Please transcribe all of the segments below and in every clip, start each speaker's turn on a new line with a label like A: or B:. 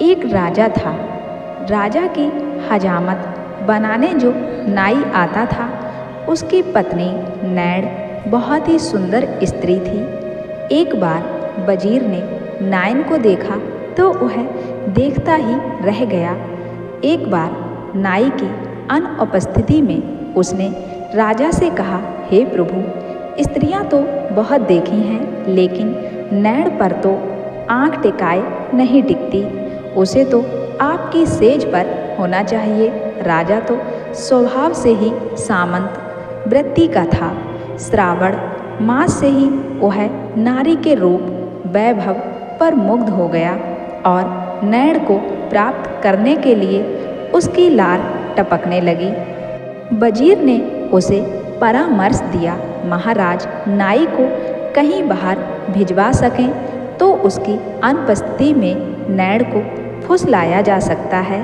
A: एक राजा था। राजा की हजामत बनाने जो नाई आता था, उसकी पत्नी नैण बहुत ही सुंदर स्त्री थी। एक बार वजीर ने नायन को देखा तो वह देखता ही रह गया। एक बार नाई की अनुपस्थिति में उसने राजा से कहा, हे प्रभु, स्त्रियां तो बहुत देखी हैं, लेकिन नैण पर तो आंख टिकाए नहीं टिकती। उसे तो आपकी सेज पर होना चाहिए। राजा तो स्वभाव से ही सामंत वृत्ति का था। श्रावण मास से ही वह नारी के रूप वैभव पर मुग्ध हो गया और नैण को प्राप्त करने के लिए उसकी लार टपकने लगी। वजीर ने उसे परामर्श दिया, महाराज, नाई को कहीं बाहर भिजवा सकें तो उसकी अनुपस्थिति में नैण को फुसलाया जा सकता है।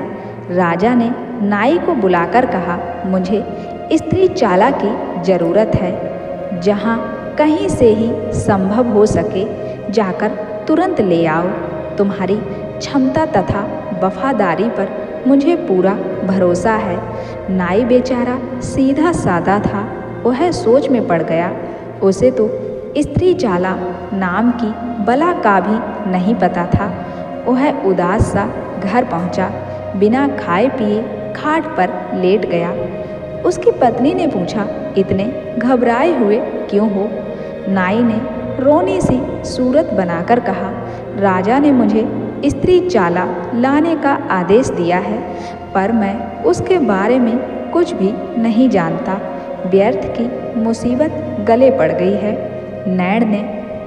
A: राजा ने नाई को बुलाकर कहा, मुझे स्त्री चाला की जरूरत है। जहाँ कहीं से ही संभव हो सके जाकर तुरंत ले आओ। तुम्हारी क्षमता तथा वफादारी पर मुझे पूरा भरोसा है। नाई बेचारा सीधा साधा था। वह सोच में पड़ गया। उसे तो स्त्री चाला नाम की बला का भी नहीं पता था। वह उदास सा घर पहुंचा, बिना खाए पिए खाट पर लेट गया। उसकी पत्नी ने पूछा, इतने घबराए हुए क्यों हो? नाई ने रोनी सी सूरत बनाकर कहा, राजा ने मुझे स्त्री चाला लाने का आदेश दिया है, पर मैं उसके बारे में कुछ भी नहीं जानता। व्यर्थ की मुसीबत गले पड़ गई है। नैण ने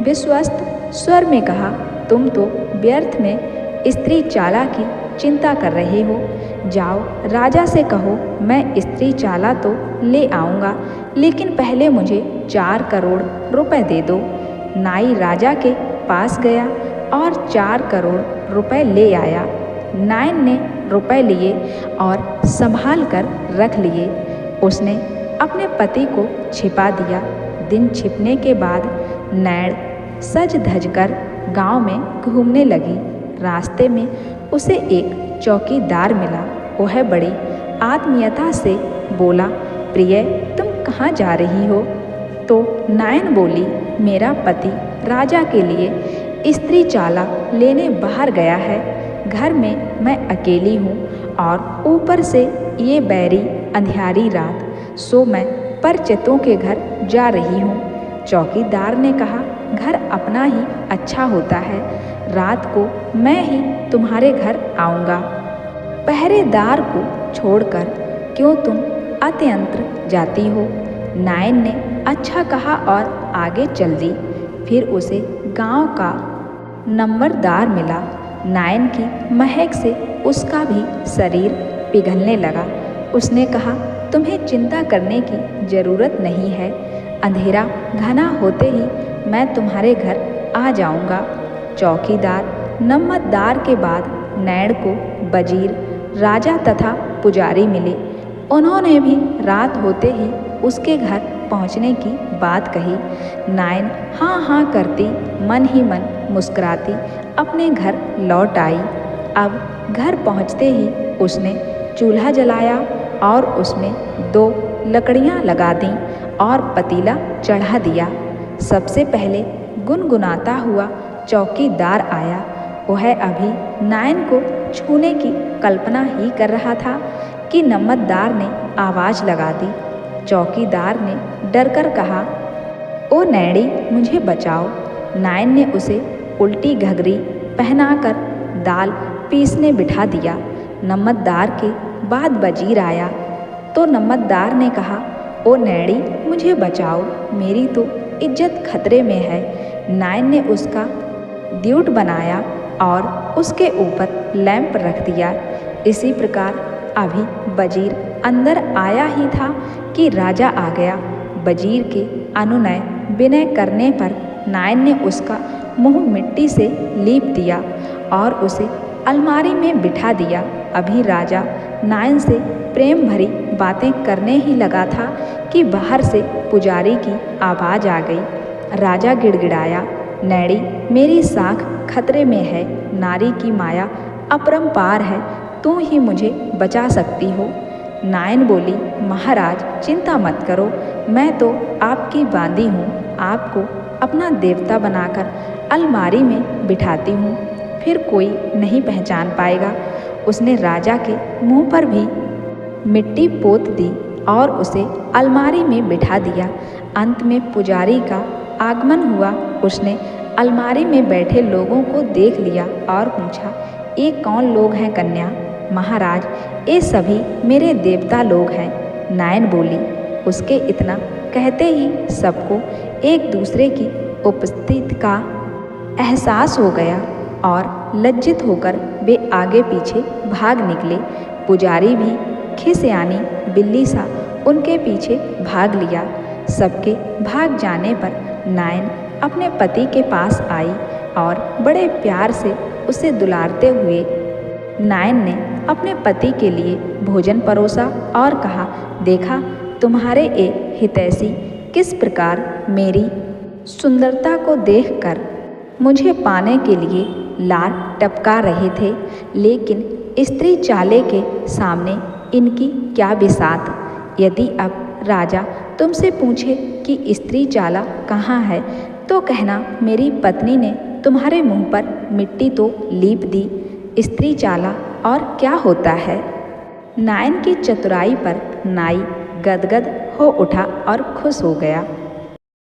A: विश्वस्त स्वर में कहा, तुम तो व्यर्थ में स्त्री चाला की चिंता कर रहे हो। जाओ राजा से कहो, मैं स्त्री चाला तो ले आऊँगा, लेकिन पहले मुझे 4 करोड़ रुपए दे दो। नाई राजा के पास गया और 4 करोड़ रुपए ले आया। नायन ने रुपए लिए और संभाल कर रख लिए। उसने अपने पति को छिपा दिया। दिन छिपने के बाद नैण सज धज कर गाँव में घूमने लगी। रास्ते में उसे एक चौकीदार मिला। वह बड़ी आत्मीयता से बोला, प्रिय, तुम कहाँ जा रही हो? तो नायन बोली, मेरा पति राजा के लिए स्त्री चाला लेने बाहर गया है। घर में मैं अकेली हूँ और ऊपर से ये बैरी अंधियारी रात, सो मैं परिचितों के घर जा रही हूँ। चौकीदार ने कहा, घर अपना ही अच्छा होता है। रात को मैं ही तुम्हारे घर आऊँगा। पहरेदार को छोड़कर क्यों तुम अत्यंत्र जाती हो? नायन ने अच्छा कहा और आगे चल दी। फिर उसे गांव का नंबरदार मिला। नायन की महक से उसका भी शरीर पिघलने लगा। उसने कहा, तुम्हें चिंता करने की ज़रूरत नहीं है। अंधेरा घना होते ही मैं तुम्हारे घर आ जाऊंगा। चौकीदार नम्मतदार के बाद नैण को वजीर, राजा तथा पुजारी मिले। उन्होंने भी रात होते ही उसके घर पहुंचने की बात कही। नायन हाँ हाँ करती, मन ही मन मुस्कुराती अपने घर लौट आई। अब घर पहुंचते ही उसने चूल्हा जलाया और उसमें 2 लकड़ियां लगा दीं और पतीला चढ़ा दिया। सबसे पहले गुनगुनाता हुआ चौकीदार आया। वह अभी नायन को छूने की कल्पना ही कर रहा था कि नम्मतदार ने आवाज़ लगा दी। चौकीदार ने डरकर कहा, ओ नैणी, मुझे बचाओ। नायन ने उसे उल्टी घघरी पहनाकर दाल पीसने बिठा दिया। नम्मतदार के बाद वजीर आया तो नम्मतदार ने कहा, ओ नैणी, मुझे बचाओ, मेरी तो इज्जत खतरे में है। नायन ने उसका द्यूट बनाया और उसके ऊपर लैंप रख दिया। इसी प्रकार अभी वजीर अंदर आया ही था कि राजा आ गया। वजीर के अनुनय विनय करने पर नायन ने उसका मुंह मिट्टी से लीप दिया और उसे अलमारी में बिठा दिया। अभी राजा नायन से प्रेम भरी बातें करने ही लगा था कि बाहर से पुजारी की आवाज़ आ गई। राजा गिड़गिड़ाया, नैणी, मेरी साख खतरे में है। नारी की माया अपरंपार है, तू ही मुझे बचा सकती हो। नायन बोली, महाराज चिंता मत करो, मैं तो आपकी बांदी हूँ, आपको अपना देवता बनाकर अलमारी में बिठाती हूँ, फिर कोई नहीं पहचान पाएगा। उसने राजा के मुंह पर भी मिट्टी पोत दी और उसे अलमारी में बिठा दिया। अंत में पुजारी का आगमन हुआ। उसने अलमारी में बैठे लोगों को देख लिया और पूछा, ये कौन लोग हैं कन्या? महाराज, ये सभी मेरे देवता लोग हैं, नायन बोली। उसके इतना कहते ही सबको एक दूसरे की उपस्थिति का एहसास हो गया और लज्जित होकर वे आगे पीछे भाग निकले। पुजारी भी खिसियानी बिल्ली सा उनके पीछे भाग लिया। सबके भाग जाने पर नायन अपने पति के पास आई और बड़े प्यार से उसे दुलारते हुए नायन ने अपने पति के लिए भोजन परोसा और कहा, देखा तुम्हारे ये हितैषी किस प्रकार मेरी सुंदरता को देखकर मुझे पाने के लिए लार टपका रहे थे, लेकिन स्त्री चाले के सामने इनकी क्या बिसात। यदि अब राजा तुमसे पूछे कि स्त्री चाला कहाँ है, तो कहना मेरी पत्नी ने तुम्हारे मुंह पर मिट्टी तो लीप दी। स्त्री चाला और क्या होता है? नायन की चतुराई पर नाई गदगद हो उठा और खुश हो गया।